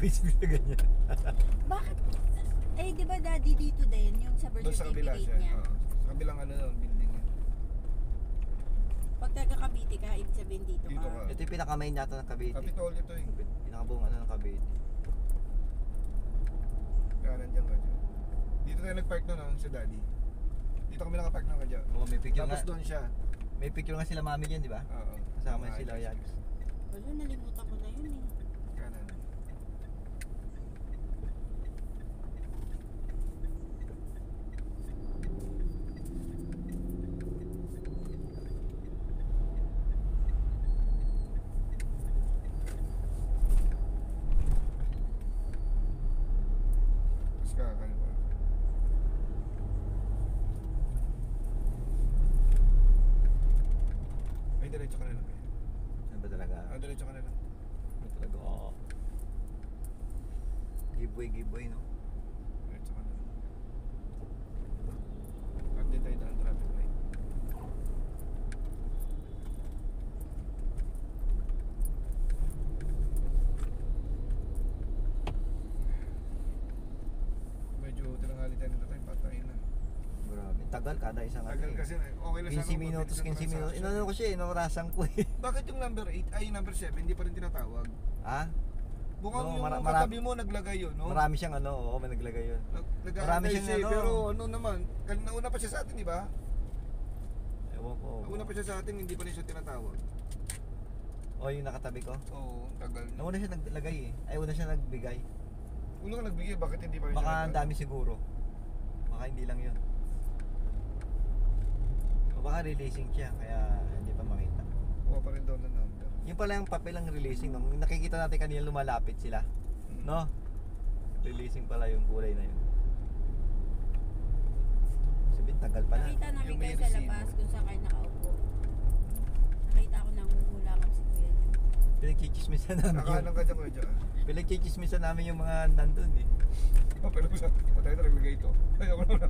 Nabisbis na ganyan. Bakit? Eh, di ba daddy dito din, yung sa birth Doon sa kabila certificate siya. niya? Sa kabilang building niya. Pag taga-Cavite ka, ibig sabihin dito Dito ka. ka. Ito yung pinaka-main yata ng Cavite. Kapitolyo to eh. Pinakabuong ano ng Cavite. Kanan dyan ka dyan. Dito tayo nag-park noon sa daddy. Dito kami nakapark na ka dyan. Oo, may picture Tapos nga. doon siya. May picture nga sila mami dyan, di ba? Oo. Kasama sila Yags. Wala, nalimutan ko na yun eh. Kanan. Tapos kakaliwa. Ay, diretso ka na lang. Ano ba talaga? Diretso ka na lang. Ano talaga? Oo. Giveaway, no? Diretso ka na lang. Update tayo ng traffic light. Medyo tinanghali tayo nito tayo, patay na. Grabe. Tagal kada isang Tagal ano eh. kasi okay lang 15 minutos, 15 minutos. Inano ko siya eh, inurasan ko eh. Bakit yung number 8 ay yung number 7 hindi pa rin tinatawag? Ha? Mukhang No, yung katabi mo naglagay yun, no? Marami siyang ano, oo, may naglagay yun. Marami Nag-aantay siyang siya, ano. pero ano naman, nauna pa siya sa atin, di ba? Ewan ko. Nauna pa siya sa atin, hindi pa rin siya tinatawag. O, yung nakatabi ko. Oo, tagal na. Nauna siya naglagay eh. Ay, una siya nagbigay. Una ka nagbigay, bakit hindi pa rin Baka siya ang dami siguro. Baka hindi lang yun. O baka releasing siya, kaya hindi pa makita. Kuha pa rin daw ng number. Yung pala yung papel ang releasing. Nung nakikita natin kanina lumalapit sila. No? Releasing pala yung kulay na yun. Sabihin, tagal pala. Nakita namin Yung may kayo sa resibo. labas kung saan kayo nakaupo. Nakita ko nangungulakan si Kuya Jun. Pinagchichismisan namin yung... Nakahanang ka dyan, kuya dyan. Pinagchichismisan namin yung mga nandun eh. Pero sa patay na naglagay ito. Ayaw ko na.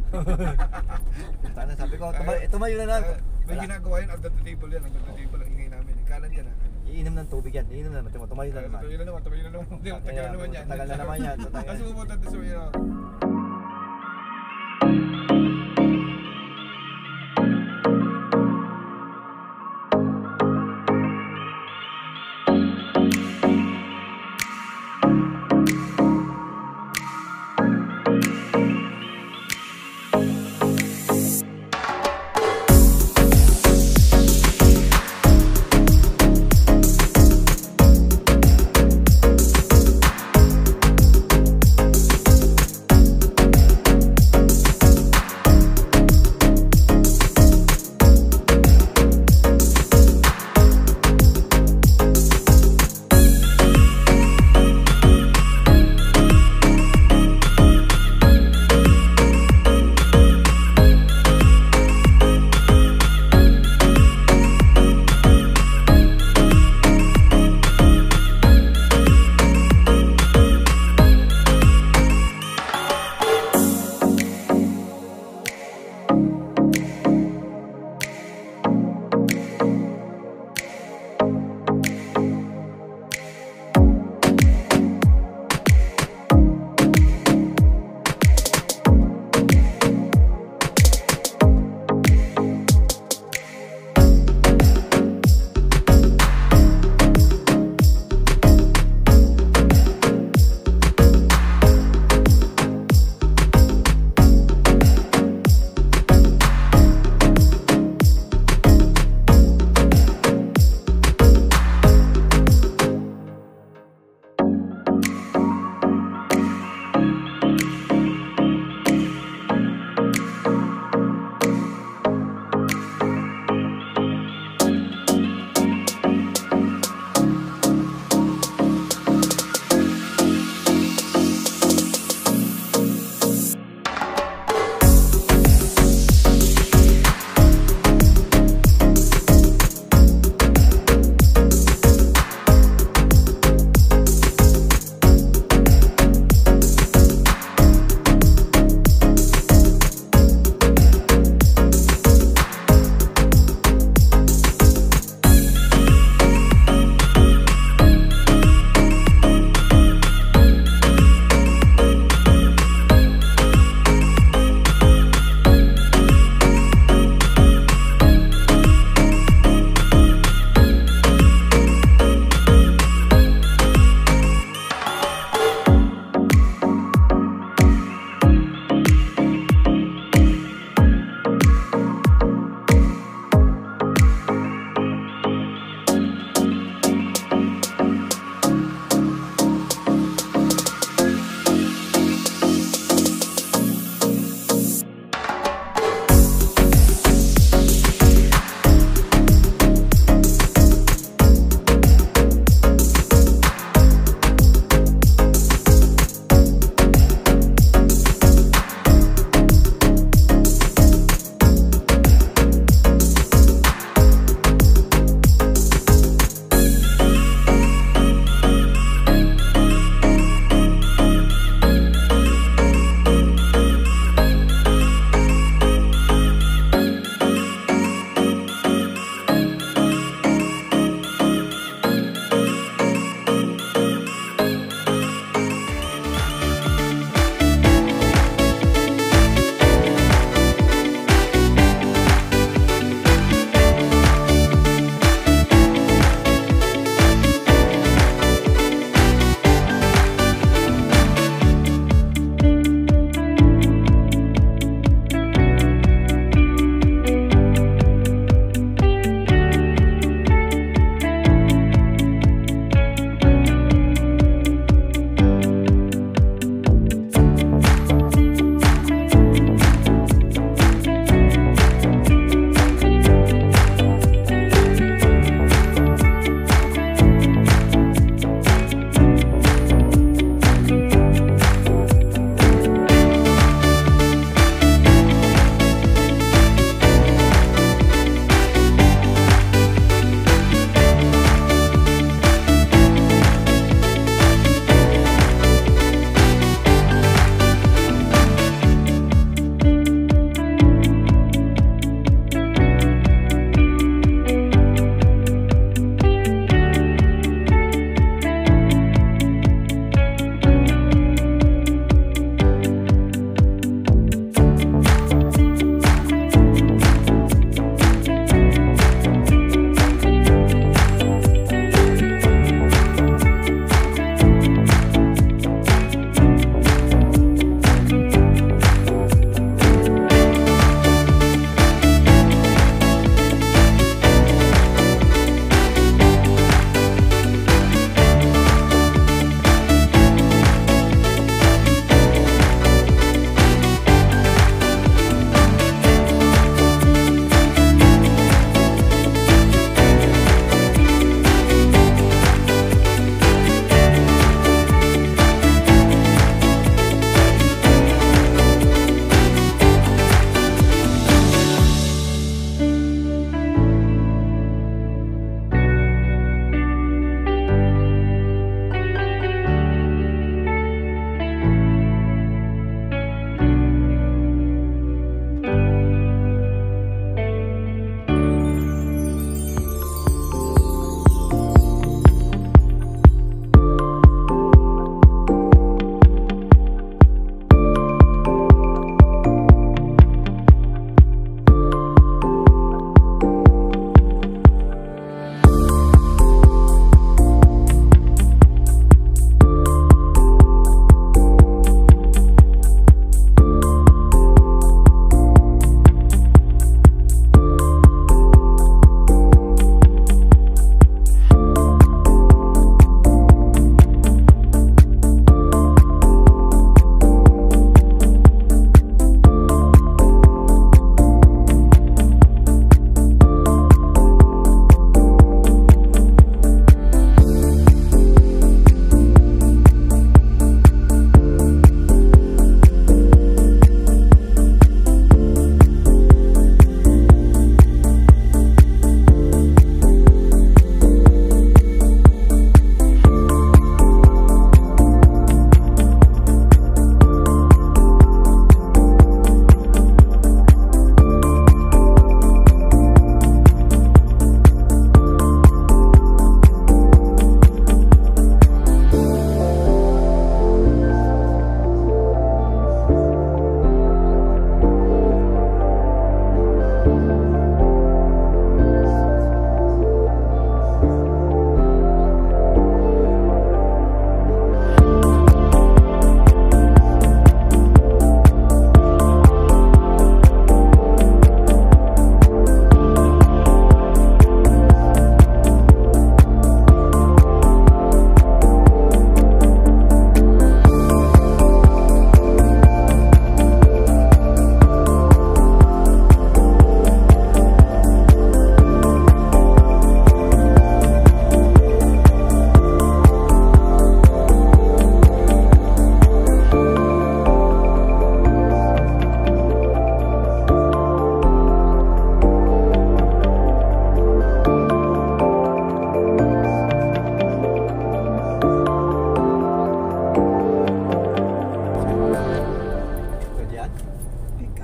Sana sabi ko, tumayo na lang. May ginagawa yun, under the table yan. Under the table ang ingay namin. Kanan yan ha. Iinom ng tubig yan. Iinom na naman. Tumayo na naman. Tumayo na naman, tumayo na naman. Tagal na naman yan. Tagal na naman yan. Kasi pumunta doon sa mga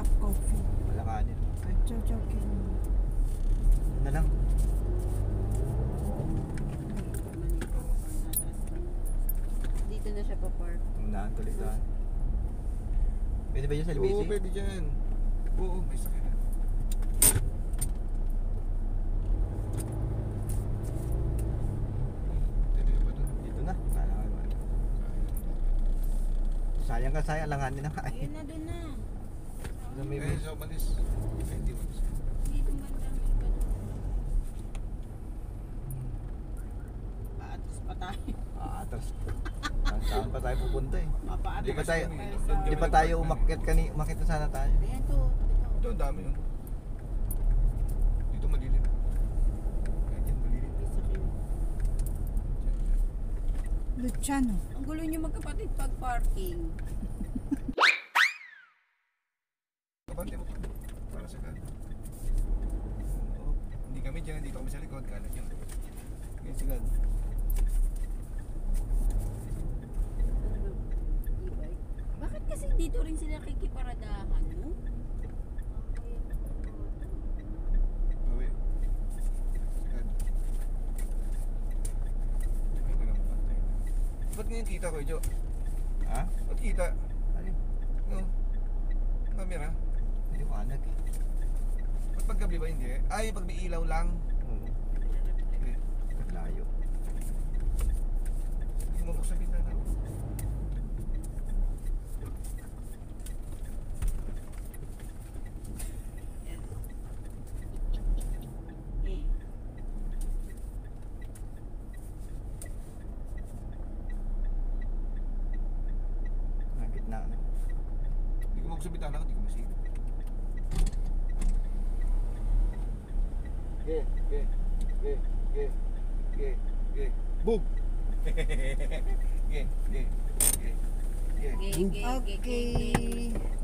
of coffee. Wala kanin. Ay, Joking. yun na lang. Dito na siya pa-park. Unahan tuloy doon. Pwede ba yun sa Oo, LBC? pwede dyan. Oo, may sakyan. Pwede ba doon? Dito na. Kala ko naman. Sayang ka, sayang. Langanin na kain. Ayun na, doon na. Doon may Eh, so malis. Ay, hindi malis. Dito man lang may iba doon. Paatos pa tayo. Atras. Saan pa tayo pupunta eh? Mapaatos Di pa tayo, tayo di pa tayo umakyat umakyat na sana tayo. Ayan to. Ito, ang dami yun. Dito malilim. Kahit yan malilim. May sakyan. Luciano. Ang gulo niyo magkapatid pag parking. Kapante mo. Para sa kan. Oo. Hindi kami dyan, dito kami sa likod. Kanan yun. Ngayon si God. E-bike. Bakit kasi dito rin sila kikiparadahan, no? Bawi. Si God. Ay, ko lang mapantay. Ba't ngayon kita ko, Jo? Ha? Ba't kita? Ano? Oo. Camera. Hindi ko anag eh. Ba't paggabi ba hindi? Ay, pag may ilaw lang. Oo. Okay. Layo. Hindi mo sa bintana. Eh. Ang gitna. Hindi ko sa bintana, hindi ko masigil. Ge, ge, ge, ge, ge, ge. Boom! Ge, ge, ge, ge, ge. Gay, gay, gay, gay, gay. Okay.